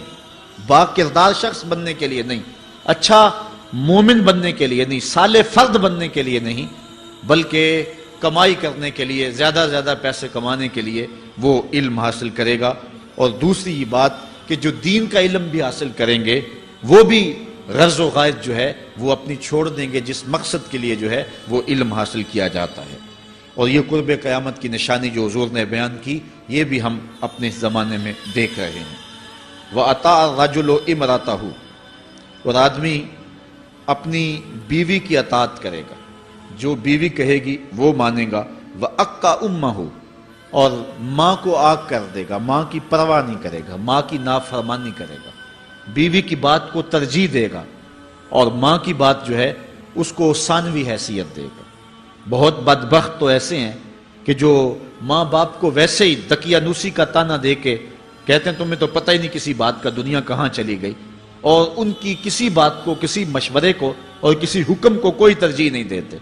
با کردار شخص بننے کے لیے نہیں، اچھا مومن بننے کے لیے نہیں، صالح فرد بننے کے لیے نہیں، بلکہ کمائی کرنے کے لیے، زیادہ زیادہ پیسے کمانے کے لیے وہ علم حاصل کرے گا۔ اور دوسری یہ بات کہ جو دین کا علم بھی حاصل کریں گے وہ بھی غرض و غائد جو ہے وہ اپنی چھوڑ دیں گے جس مقصد کے لیے جو ہے وہ علم حاصل کیا جاتا ہے۔ اور یہ قرب قیامت کی نشانی جو حضور نے بیان کی یہ بھی ہم اپنے زمانے میں دیکھ رہے ہیں۔ وَأَطَاعَ الرَّجُلُ امْرَأَتَهُ، اور آدمی اپنی بیوی کی اطاعت کرے گا، جو بیوی کہے گی وہ مانے گا، وَأَقَّى أُمَّهُ، اور ماں کو آگ کر دے گا، ماں کی پرواہ نہیں کرے گا، ماں کی نافرمانی کرے گا، بیوی کی بات کو ترجیح دے گا، اور ماں کی بات جو ہے اس کو ثانوی حیثیت دے گا۔ بہت بدبخت تو ایسے ہیں کہ جو ماں باپ کو ویسے ہی دقیانوسی کا تانا دے کے کہتے ہیں تمہیں تو پتہ ہی نہیں کسی بات کا، دنیا کہاں چلی گئی، اور ان کی کسی بات کو، کسی مشورے کو اور کسی حکم کو کوئی ترجیح نہیں دیتے۔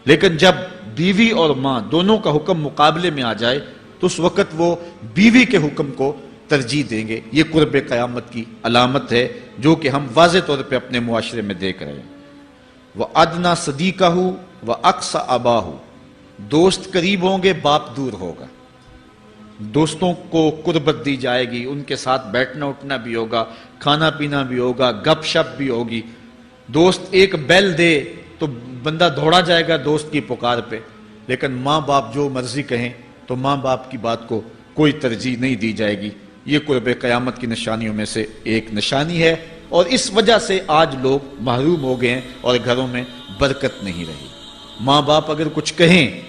لیکن جب بیوی اور ماں دونوں کا حکم مقابلے میں آ جائے تو اس وقت وہ بیوی کے حکم کو ترجیح دیں گے۔ یہ قرب قیامت کی علامت ہے جو کہ ہم واضح طور پہ اپنے معاشرے میں دیکھ رہے ہیں۔ وَأَدْنَى صَدِيقَهُ وَأَقْصَى أَبَاهُ، دوست قریب ہوں گے، باپ دور ہوگا۔ دوستوں کو قربت دی جائے گی، ان کے ساتھ بیٹھنا اٹھنا بھی ہوگا، کھانا پینا بھی ہوگا، گپ شپ بھی ہوگی۔ دوست ایک بیل دے تو بندہ دوڑا جائے گا دوست کی پکار پہ، لیکن ماں باپ جو مرضی کہیں تو ماں باپ کی بات کو کوئی ترجیح نہیں دی جائے گی۔ یہ قرب قیامت کی نشانیوں میں سے ایک نشانی ہے، اور اس وجہ سے آج لوگ محروم ہو گئے ہیں اور گھروں میں برکت نہیں رہی۔ ماں باپ اگر کچھ کہیں،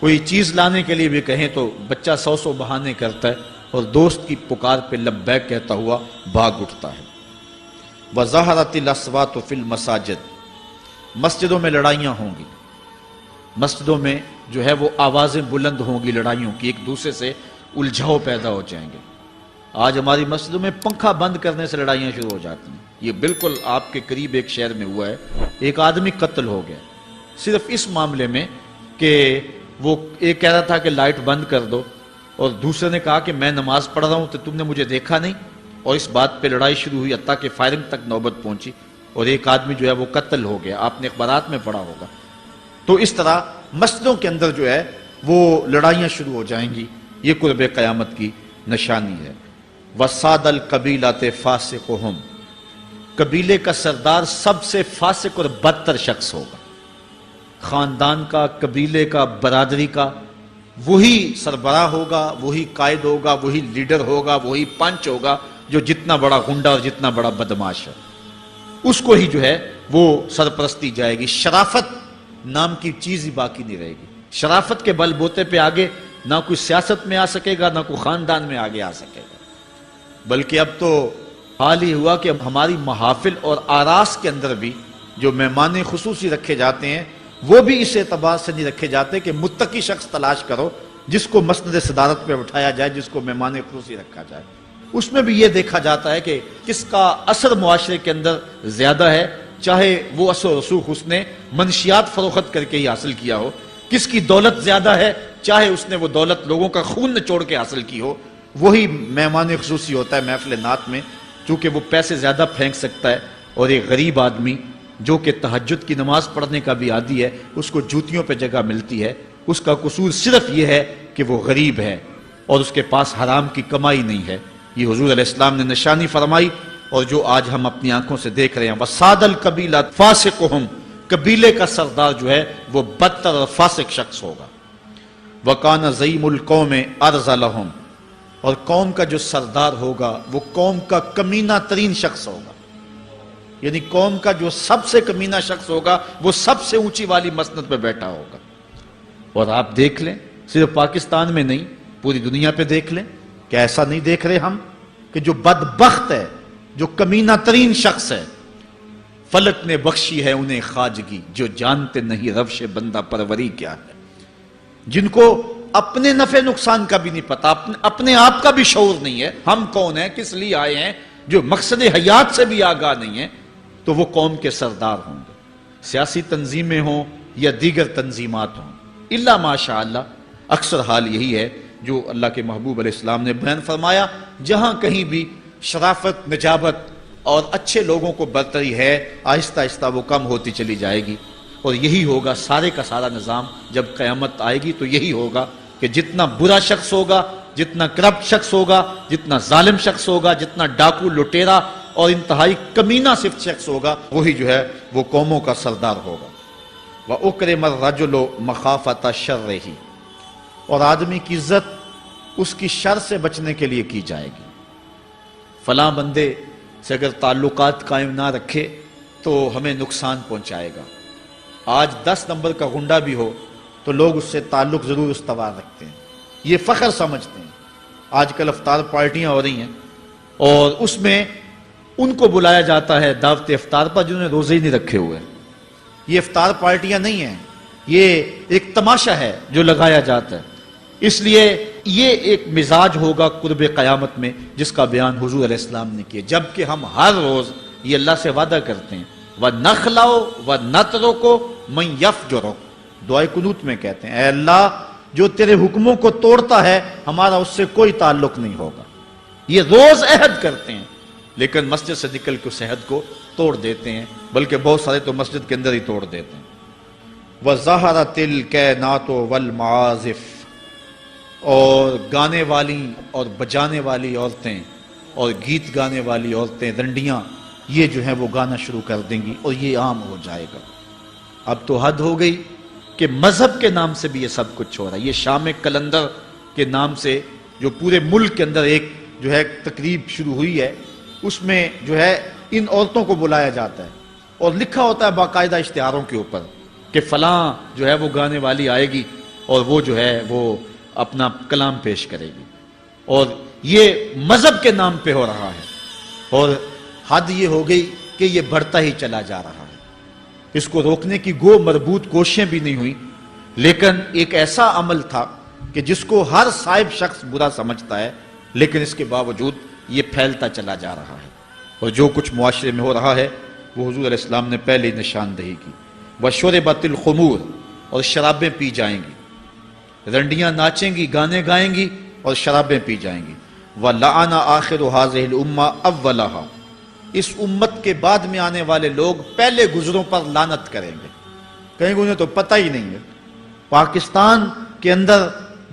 کوئی چیز لانے کے لیے بھی کہیں تو بچہ سو بہانے کرتا ہے اور دوست کی پکار پہ لبیک کہتا ہوا بھاگ اٹھتا ہے۔ وَظَهَرَتِ الْأَصْوَاتُ فِي الْمَسَاجِدِ، مسجدوں میں لڑائیاں ہوں گی، مسجدوں میں جو ہے وہ آوازیں بلند ہوں گی لڑائیوں کی، ایک دوسرے سے الجھاؤ پیدا ہو جائیں گے۔ آج ہماری مسجدوں میں پنکھا بند کرنے سے لڑائیاں شروع ہو جاتی ہیں۔ یہ بالکل آپ کے قریب ایک شہر میں ہوا ہے، ایک آدمی قتل ہو گیا صرف اس معاملے میں کہ وہ ایک کہہ رہا تھا کہ لائٹ بند کر دو، اور دوسرے نے کہا کہ میں نماز پڑھ رہا ہوں تو تم نے مجھے دیکھا نہیں، اور اس بات پہ لڑائی شروع ہوئی، حتیٰ کہ فائرنگ تک نوبت پہنچی، اور ایک آدمی جو ہے وہ قتل ہو گیا۔ آپ نے اخبارات میں پڑھا ہوگا۔ تو اس طرح مسجدوں کے اندر جو ہے وہ لڑائیاں شروع ہو جائیں گی، یہ قرب قیامت کی نشانی ہے۔ وَسَادَ الْقَبِيلَةِ فَاسِقُهُمْ، قبیلے کا سردار سب سے فاسق اور بدتر شخص ہوگا۔ خاندان کا، قبیلے کا، برادری کا وہی سربراہ ہوگا، وہی قائد ہوگا، وہی لیڈر ہوگا، وہی پنچ ہوگا جو جتنا بڑا غنڈہ اور جتنا بڑا بدماش ہے، اس کو ہی جو ہے وہ سرپرستی جائے گی۔ شرافت نام کی چیز ہی باقی نہیں رہے گی۔ شرافت کے بل بوتے پہ آگے نہ کوئی سیاست میں آ سکے گا، نہ کوئی خاندان میں آگے آ سکے گا، بلکہ اب تو حال ہی ہوا کہ ہماری محافل اور آراس کے اندر بھی جو مہمان خصوصی رکھے جاتے ہیں وہ بھی اس اعتبار سے نہیں رکھے جاتے کہ متقی شخص تلاش کرو جس کو مسند صدارت پہ اٹھایا جائے، جس کو مہمان خصوصی رکھا جائے۔ اس میں بھی یہ دیکھا جاتا ہے کہ کس کا اثر معاشرے کے اندر زیادہ ہے، چاہے وہ اثر و رسوخ اس نے منشیات فروخت کر کے ہی حاصل کیا ہو، کس کی دولت زیادہ ہے، چاہے اس نے وہ دولت لوگوں کا خون نچوڑ کے حاصل کی ہو، وہی مہمان خصوصی ہوتا ہے محفل نعت میں، چونکہ وہ پیسے زیادہ پھینک سکتا ہے۔ اور ایک غریب آدمی جو کہ تہجد کی نماز پڑھنے کا بھی عادی ہے، اس کو جوتیوں پہ جگہ ملتی ہے، اس کا قصور صرف یہ ہے کہ وہ غریب ہے اور اس کے پاس حرام کی کمائی نہیں ہے۔ یہ حضور علیہ السلام نے نشانی فرمائی، اور جو آج ہم اپنی آنکھوں سے دیکھ رہے ہیں۔ وَسَادَ الْقَبِيلَةِ فَاسِقُهُمْ، قبیلے کا سردار جو ہے وہ بدتر اور فاسق شخص ہوگا۔ وَكَانَ زَعِيمُ الْقَوْمِ أَرْذَلَهُمْ، اور قوم کا جو سردار ہوگا وہ قوم کا کمینہ ترین شخص ہوگا، یعنی قوم کا جو سب سے کمینہ شخص ہوگا وہ سب سے اونچی والی مسند پہ بیٹھا ہوگا۔ اور آپ دیکھ لیں، صرف پاکستان میں نہیں پوری دنیا پہ دیکھ لیں کہ ایسا نہیں دیکھ رہے ہم کہ جو بدبخت ہے، جو کمینہ ترین شخص ہے، فلک نے بخشی ہے انہیں خواجگی، جو جانتے نہیں روش بندہ پروری کیا ہے، جن کو اپنے نفع نقصان کا بھی نہیں پتا، اپنے آپ کا بھی شعور نہیں ہے، ہم کون ہیں، کس لیے آئے ہیں، جو مقصد حیات سے بھی آگاہ نہیں ہے، تو وہ قوم کے سردار ہوں گے، سیاسی تنظیمیں ہوں یا دیگر تنظیمات ہوں، الا ماشاء اللہ۔ اکثر حال یہی ہے جو اللہ کے محبوب علیہ السلام نے بیان فرمایا، جہاں کہیں بھی شرافت، نجابت اور اچھے لوگوں کو برتری ہے، آہستہ آہستہ وہ کم ہوتی چلی جائے گی، اور یہی ہوگا سارے کا سارا نظام۔ جب قیامت آئے گی تو یہی ہوگا کہ جتنا برا شخص ہوگا، جتنا کرپٹ شخص ہوگا، جتنا ظالم شخص ہوگا، جتنا ڈاکو لٹیرا اور انتہائی کمینہ صفت شخص ہوگا، وہی جو ہے وہ قوموں کا سردار ہوگا۔ وَأُكْرِمَ الرَّجُلُ مَخَافَةَ شَرِّهِ، اور آدمی کی عزت اس کی شر سے بچنے کے لیے کی جائے گی۔ فلاں بندے سے اگر تعلقات قائم نہ رکھے تو ہمیں نقصان پہنچائے گا۔ آج 10 نمبر کا غنڈہ بھی ہو تو لوگ اس سے تعلق ضرور استوار رکھتے ہیں، یہ فخر سمجھتے ہیں۔ آج کل افطار پارٹیاں ہو رہی ہیں اور اس میں ان کو بلایا جاتا ہے دعوت افطار پر جنہوں نے روزے ہی نہیں رکھے ہوئے۔ یہ افطار پارٹیاں نہیں ہیں، یہ ایک تماشا ہے جو لگایا جاتا ہے۔ اس لیے یہ ایک مزاج ہوگا قرب قیامت میں جس کا بیان حضور علیہ السلام نے کیا، جبکہ ہم ہر روز یہ اللہ سے وعدہ کرتے ہیں وَنَخْلَعُ وَنَتْرُكُ مَن يَفْجُرُكَ، دعائے قنوت میں کہتے ہیں اے اللہ جو تیرے حکموں کو توڑتا ہے ہمارا اس سے کوئی تعلق نہیں ہوگا۔ یہ روز عہد کرتے ہیں لیکن مسجد سے نکل کے اس عہد کو توڑ دیتے ہیں، بلکہ بہت سارے تو مسجد کے اندر ہی توڑ دیتے ہیں۔ وَظَهَرَتِ الْكَيْنَاتُ وَالْمَعَازِفُ، اور گانے والی اور بجانے والی عورتیں اور گیت گانے والی عورتیں، رنڈیاں، یہ جو ہیں وہ گانا شروع کر دیں گی اور یہ عام ہو جائے گا۔ اب تو حد ہو گئی کہ مذہب کے نام سے بھی یہ سب کچھ ہو رہا ہے۔ یہ شام کلندر کے نام سے جو پورے ملک کے اندر ایک جو ہے تقریب شروع ہوئی ہے، اس میں جو ہے ان عورتوں کو بلایا جاتا ہے اور لکھا ہوتا ہے باقاعدہ اشتہاروں کے اوپر کہ فلاں جو ہے وہ گانے والی آئے گی اور وہ جو ہے وہ اپنا کلام پیش کرے گی، اور یہ مذہب کے نام پہ ہو رہا ہے۔ اور حد یہ ہو گئی کہ یہ بڑھتا ہی چلا جا رہا ہے۔ اس کو روکنے کی گو مربوط کوششیں بھی نہیں ہوئی، لیکن ایک ایسا عمل تھا کہ جس کو ہر صاحب شخص برا سمجھتا ہے، لیکن اس کے باوجود یہ پھیلتا چلا جا رہا ہے۔ اور جو کچھ معاشرے میں ہو رہا ہے وہ حضور علیہ السلام نے پہلے ہی نشاندہی کی۔ وَشُرِبَتِ الْخُمُورُ، اور شرابیں پی جائیں گی، رنڈیاں ناچیں گی، گانے گائیں گی اور شرابیں پی جائیں گی۔ وَلَعَنَ آخِرُ هَذِهِ الْأُمَّةِ أَوَّلَهَا، اس امت کے بعد میں آنے والے لوگ پہلے گزروں پر لعنت کریں گے، کہیں گے انہیں تو پتہ ہی نہیں ہے۔ پاکستان کے اندر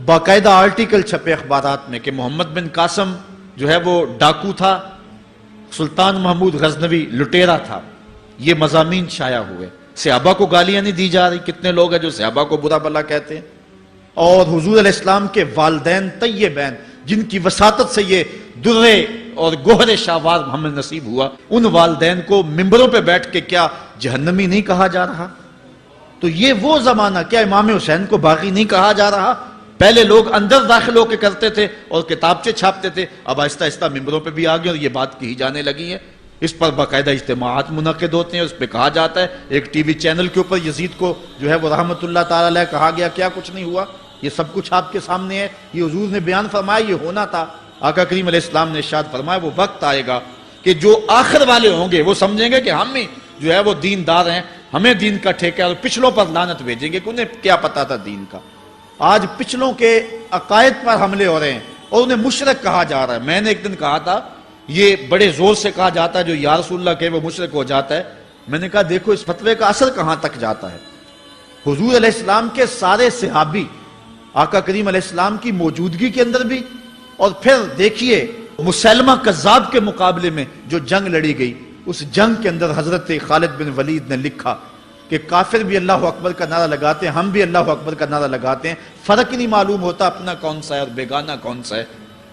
باقاعدہ آرٹیکل چھپے اخبارات میں کہ محمد بن قاسم جو ہے وہ ڈاکو تھا، سلطان محمود غزنوی لٹیرا تھا، یہ مضامین شائع ہوئے۔ صحابہ کو گالیاں نہیں دی جا رہی، کتنے لوگ ہیں جو صحابہ کو برا بھلا کہتے ہیں، اور حضور علیہ السلام کے والدین طیبین جن کی وساطت سے یہ درے اور گوہر شاہوار محمد نصیب ہوا، ان والدین کو ممبروں پہ بیٹھ کے کیا جہنمی نہیں کہا جا رہا؟ تو یہ وہ زمانہ، کیا امام حسین کو باغی نہیں کہا جا رہا؟ پہلے لوگ اندر داخل ہو کے کرتے تھے اور کتابچے چھاپتے تھے، اب آہستہ آہستہ ممبروں پہ بھی آ گئے اور یہ بات کہی جانے لگی ہے۔ اس پر باقاعدہ اجتماعات منعقد ہوتے ہیں، اس پہ کہا جاتا ہے۔ ایک ٹی وی چینل کے اوپر یزید کو جو ہے وہ رحمت اللہ تعالی علیہ کہا گیا، کیا کچھ نہیں ہوا، یہ سب کچھ آپ کے سامنے ہے، یہ حضور نے بیان فرمایا، یہ ہونا تھا۔ آقا کریم علیہ السلام نے ارشاد فرمایا وہ وقت آئے گا کہ جو آخر والے ہوں گے وہ سمجھیں گے کہ ہم ہی جو ہے وہ دیندار ہیں، ہمیں دین کا ٹھیکہ، اور پچھلوں پر لعنت بھیجیں گے کہ انہیں کیا پتا تھا دین کا۔ آج پچھلوں کے عقائد پر حملے ہو رہے ہیں اور انہیں مشرک کہا جا رہا ہے۔ میں نے ایک دن کہا تھا یہ بڑے زور سے کہا جاتا ہے جو یا رسول اللہ کہے وہ مشرک ہو جاتا ہے۔ میں نے کہا دیکھو اس فتوے کا اثر کہاں تک جاتا ہے۔ حضور علیہ السلام کے سارے صحابی آقا کریم علیہ السلام کی موجودگی کے اندر بھی، اور پھر دیکھیے مسلمہ کذاب کے مقابلے میں جو جنگ لڑی گئی، اس جنگ کے اندر حضرت خالد بن ولید نے لکھا کہ کافر بھی اللہ اکبر کا نعرہ لگاتے ہیں، ہم بھی اللہ اکبر کا نعرہ لگاتے ہیں، فرق نہیں معلوم ہوتا اپنا کون سا ہے اور بیگانہ کون سا ہے۔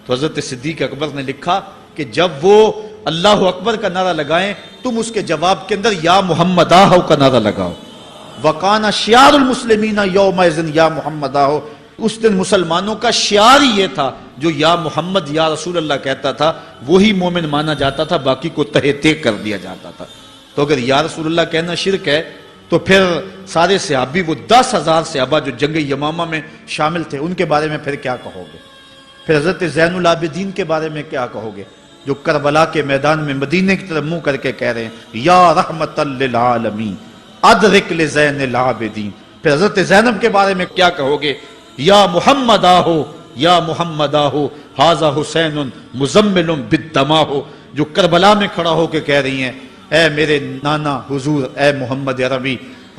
تو حضرت صدیق اکبر نے لکھا کہ جب وہ اللہ اکبر کا نعرہ لگائیں تم اس کے جواب کے اندر یا محمد آہو کا نعرہ لگاؤ۔ وَقَانَ شِعَارُ الْمُسْلِمِينَ يَوْمَئِذٍ یا محمد آہو، اس دن مسلمانوں کا شعار ہی یہ تھا، جو یا محمد یا رسول اللہ کہتا تھا وہی مومن مانا جاتا تھا، باقی کو تہے تیگ کر دیا جاتا تھا۔ تو اگر یا رسول اللہ کہنا شرک ہے تو پھر سارے صحابی، وہ 10,000 صحابہ جو جنگ یمامہ میں شامل تھے، ان کے بارے میں پھر کیا کہو گے؟ پھر حضرت زین العابدین کے بارے میں کیا کہو گے جو کربلا کے میدان میں مدینے کی طرف منہ کر کے کہہ رہے ہیں یا رحمت للعالمین ادرک لزین العابدین؟ پھر حضرت زینب کے بارے میں کیا کہو گے؟ یا محمد آہو یا محمد آہو ھذا حسین مزمل بالدماء، جو کربلا میں کھڑا ہو کے کہہ رہی ہیں اے میرے نانا حضور، اے محمد عربی،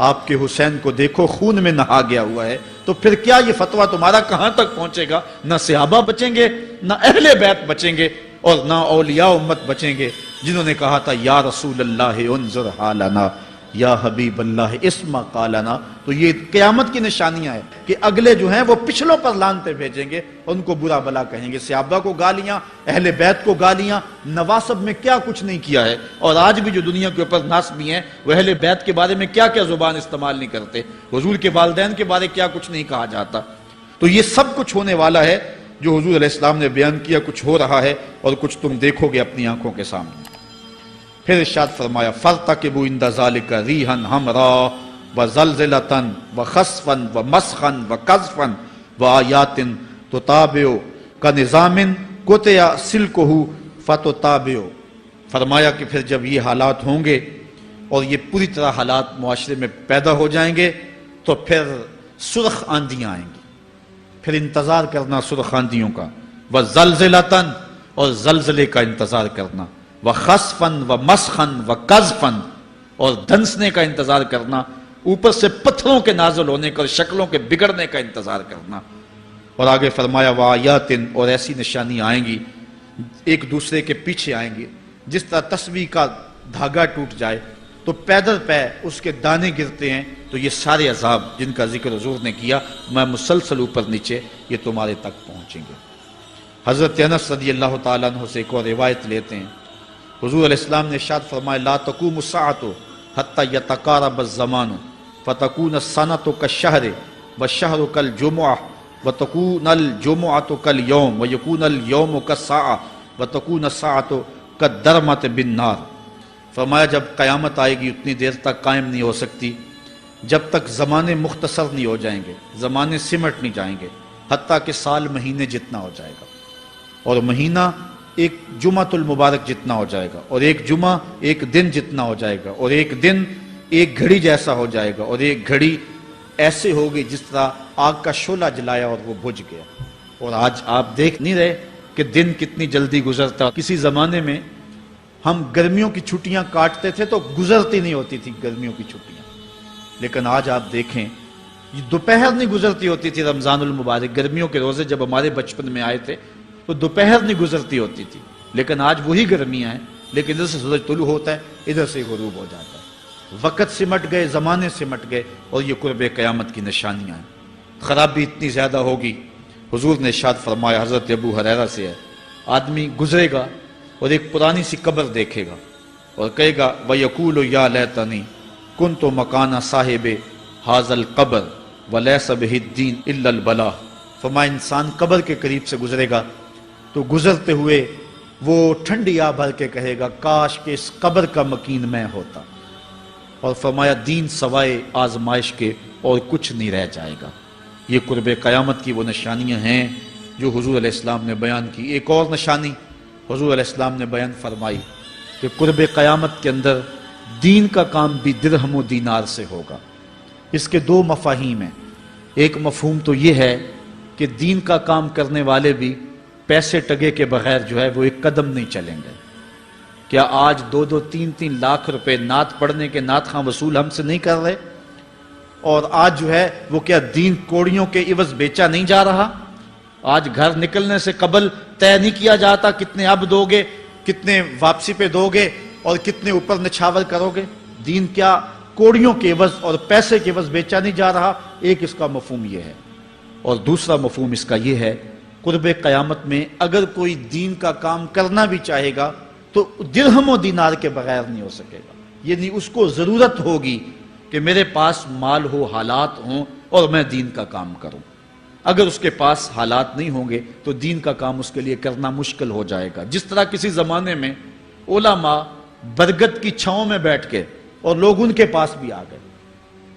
آپ کے حسین کو دیکھو خون میں نہا گیا ہوا ہے۔ تو پھر کیا یہ فتویٰ تمہارا کہاں تک پہنچے گا؟ نہ صحابہ بچیں گے، نہ اہل بیت بچیں گے، اور نہ اولیاء امت بچیں گے، جنہوں نے کہا تھا یا رسول اللہ انظر حالنا، یا حبیب اللہ اسما قالنا. تو یہ قیامت کی نشانیاں ہیں کہ اگلے جو ہیں وہ پچھلوں پر لعنتیں بھیجیں گے، ان کو برا بلا کہیں گے، صحابہ کو گالیاں، اہل بیت کو گالیاں، نواسب میں کیا کچھ نہیں کیا ہے. اور آج بھی جو دنیا کے اوپر ناسبی ہیں وہ اہل بیت کے بارے میں کیا کیا زبان استعمال نہیں کرتے، حضور کے والدین کے بارے کیا کچھ نہیں کہا جاتا. تو یہ سب کچھ ہونے والا ہے جو حضور علیہ السلام نے بیان کیا، کچھ ہو رہا ہے اور کچھ تم دیکھو گے اپنی آنکھوں کے سامنے. پھر ارشاد فرمایا فَارْتَقِبُوا عِنْدَ ذَلِكَ رِيحًا حَمْرَاءَ وَزَلْزَلَةً وَخَسْفًا وَمَسْخًا وَقَذْفًا وَآيَاتٍ تُتَابِعُ كَنِظَامٍ قُطِعَ سِلْكُهُ فَتُتَابِعُ. فرمایا کہ پھر جب یہ حالات ہوں گے اور یہ پوری طرح حالات معاشرے میں پیدا ہو جائیں گے تو پھر سرخ آندیاں آئیں گی، پھر انتظار کرنا سرخ آندیوں کا. وَزَلْزَلَةً اور زلزلے کا انتظار کرنا، وَخَسْفًا وَمَسْخًا وَقَذْفًا اور دھنسنے کا انتظار کرنا، اوپر سے پتھروں کے نازل ہونے کا اور شکلوں کے بگڑنے کا انتظار کرنا. اور آگے فرمایا وَآيَاتٍ اور ایسی نشانیاں آئیں گی ایک دوسرے کے پیچھے آئیں گی، جس طرح تسبیح کا دھاگا ٹوٹ جائے تو پیدل پہ اس کے دانے گرتے ہیں. تو یہ سارے عذاب جن کا ذکر حضور نے کیا میں مسلسل اوپر نیچے یہ تمہارے تک پہنچیں گے. حضرت انس رضی اللہ تعالیٰ عنہ سے ایک اور روایت لیتے ہیں، حضور علیہ السلام نے ارشاد فرمایا لا تقوم الساعة حتى يتقارب الزمان فتكون السنة كالشهر والشهر كالجمعة وتكون الجمعة كاليوم ويكون اليوم كالساعة وتكون الساعة كالدرمة بالنار. فرمایا جب قیامت آئے گی اتنی دیر تک قائم نہیں ہو سکتی جب تک زمانے مختصر نہیں ہو جائیں گے، زمانے سمٹ نہیں جائیں گے، حتیٰ کہ سال مہینے جتنا ہو جائے گا، اور مہینہ ایک جمعۃ المبارک جتنا ہو جائے گا، اور ایک جمعہ ایک دن جتنا ہو جائے گا، اور ایک دن ایک گھڑی جیسا ہو جائے گا، اور ایک گھڑی ایسے ہوگی جس طرح آگ کا شعلہ جلایا اور وہ بجھ گیا. اور آج آپ دیکھ نہیں رہے کہ دن کتنی جلدی گزرتا. کسی زمانے میں ہم گرمیوں کی چھٹیاں کاٹتے تھے تو گزرتی نہیں ہوتی تھی گرمیوں کی چھٹیاں، لیکن آج آپ دیکھیں یہ دوپہر نہیں گزرتی ہوتی تھی. رمضان المبارک گرمیوں کے روزے جب ہمارے بچپن میں آئے تھے تو دوپہر نہیں گزرتی ہوتی تھی، لیکن آج وہی گرمیاں ہیں، لیکن ادھر سے سورج طلوع ہوتا ہے ادھر سے غروب ہو جاتا ہے. وقت سمٹ گئے، زمانے سمٹ گئے، اور یہ قرب قیامت کی نشانیاں ہیں. خرابی اتنی زیادہ ہوگی. حضور نے ارشاد فرمایا حضرت ابو ہریرہ سے ہے، آدمی گزرے گا اور ایک پرانی سی قبر دیکھے گا اور کہے گا وَيَقُولُ يَا لَيْتَنِي كُنْتُ مَكَانَ صَاحِبِ هَذَا الْقَبْرِ وَلَيْسَ بِهِ الدِّينُ إِلَّا الْبَلَاغُ. فرمایا انسان قبر کے قریب سے گزرے گا تو گزرتے ہوئے وہ ٹھنڈی آہ بھر کے کہے گا کاش کہ اس قبر کا مکین میں ہوتا. اور فرمایا دین سوائے آزمائش کے اور کچھ نہیں رہ جائے گا. یہ قرب قیامت کی وہ نشانیاں ہیں جو حضور علیہ السلام نے بیان کی. ایک اور نشانی حضور علیہ السلام نے بیان فرمائی کہ قرب قیامت کے اندر دین کا کام بھی درہم و دینار سے ہوگا. اس کے دو مفاہیم ہیں. ایک مفہوم تو یہ ہے کہ دین کا کام کرنے والے بھی پیسے ٹگے کے بغیر جو ہے وہ ایک قدم نہیں چلیں گے. کیا آج 2-3 لاکھ روپے نعت پڑھنے کے نعت خواں وصول ہم سے نہیں کر رہے؟ اور آج جو ہے وہ کیا دین کوڑیوں کے عوض بیچا نہیں جا رہا؟ آج گھر نکلنے سے قبل طے نہیں کیا جاتا کتنے اب دو گے، کتنے واپسی پہ دو گے اور کتنے اوپر نچھاور کرو گے؟ دین کیا کوڑیوں کے عوض اور پیسے کے عوض بیچا نہیں جا رہا؟ ایک اس کا مفہوم یہ ہے. اور دوسرا مفہوم اس کا یہ ہے قرب قیامت میں اگر کوئی دین کا کام کرنا بھی چاہے گا تو درہم و دینار کے بغیر نہیں ہو سکے گا. یعنی اس کو ضرورت ہوگی کہ میرے پاس مال ہو، حالات ہوں اور میں دین کا کام کروں. اگر اس کے پاس حالات نہیں ہوں گے تو دین کا کام اس کے لیے کرنا مشکل ہو جائے گا. جس طرح کسی زمانے میں علماء برگد کی چھاؤں میں بیٹھ کے اور لوگ ان کے پاس بھی آ گئے،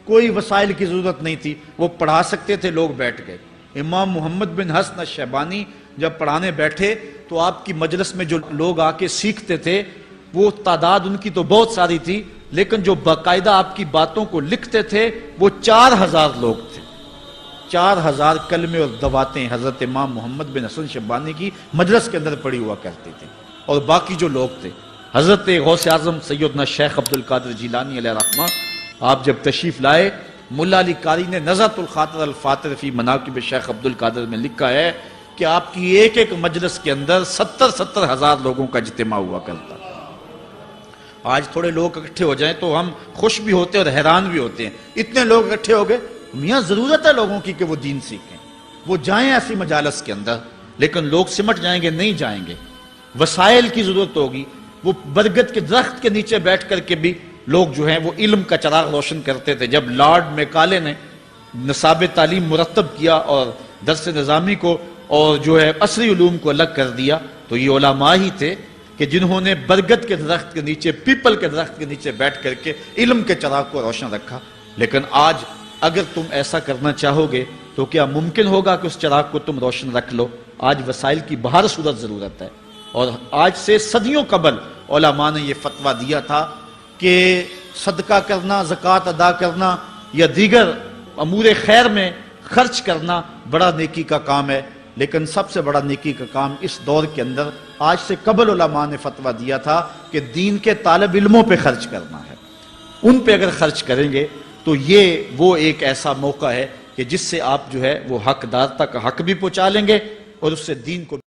کوئی وسائل کی ضرورت نہیں تھی، وہ پڑھا سکتے تھے، لوگ بیٹھ گئے. امام محمد بن حسن الشیبانی جب پڑھانے بیٹھے تو آپ کی مجلس میں جو لوگ آ کے سیکھتے تھے وہ تعداد ان کی تو بہت ساری تھی، لیکن جو باقاعدہ آپ کی باتوں کو لکھتے تھے وہ 4000 لوگ تھے. 4000 کلمے اور دواتیں حضرت امام محمد بن حسن شیبانی کی مجلس کے اندر پڑھی ہوا کرتی تھی. اور باقی جو لوگ تھے حضرت غوث اعظم سیدنا شیخ عبد القادر جیلانی علیہ رحمہ، آپ جب تشریف لائے ملا علی قاری نے نزہۃ الخاطر الفاتر فی مناقب شیخ عبد القادر میں لکھا ہے کہ آپ کی ایک ایک مجلس کے اندر 70 ہزار لوگوں کا اجتماع ہوا کرتا. آج تھوڑے لوگ اکٹھے ہو جائیں تو ہم خوش بھی ہوتے ہیں اور حیران بھی ہوتے ہیں، اتنے لوگ اکٹھے ہو گئے۔ میاں ضرورت ہے لوگوں کی کہ وہ دین سیکھیں، وہ جائیں ایسی مجالس کے اندر، لیکن لوگ سمٹ جائیں گے، نہیں جائیں گے۔ وسائل کی ضرورت ہوگی، وہ برگد کے درخت کے نیچے بیٹھ کر کے بھی لوگ جو ہیں وہ علم کا چراغ روشن کرتے تھے۔ جب لارڈ میکالے نے نصاب تعلیم مرتب کیا اور درس نظامی کو اور جو ہے عصری علوم کو الگ کر دیا، تو یہ علماء ہی تھے کہ جنہوں نے برگد کے درخت کے نیچے، پیپل کے درخت کے نیچے بیٹھ کر کے علم کے چراغ کو روشن رکھا۔ لیکن آج اگر تم ایسا کرنا چاہو گے تو کیا ممکن ہوگا کہ اس چراغ کو تم روشن رکھ لو؟ آج وسائل کی بہر صورت ضرورت ہے، اور آج سے صدیوں قبل علماء نے یہ فتویٰ دیا تھا کہ صدقہ کرنا، زکوٰۃ ادا کرنا یا دیگر امور خیر میں خرچ کرنا بڑا نیکی کا کام ہے، لیکن سب سے بڑا نیکی کا کام اس دور کے اندر آج سے قبل علماء نے فتویٰ دیا تھا کہ دین کے طالب علموں پہ خرچ کرنا ہے۔ ان پہ اگر خرچ کریں گے تو یہ وہ ایک ایسا موقع ہے کہ جس سے آپ جو ہے وہ حقدار تک حق بھی پہنچا لیں گے اور اس سے دین کو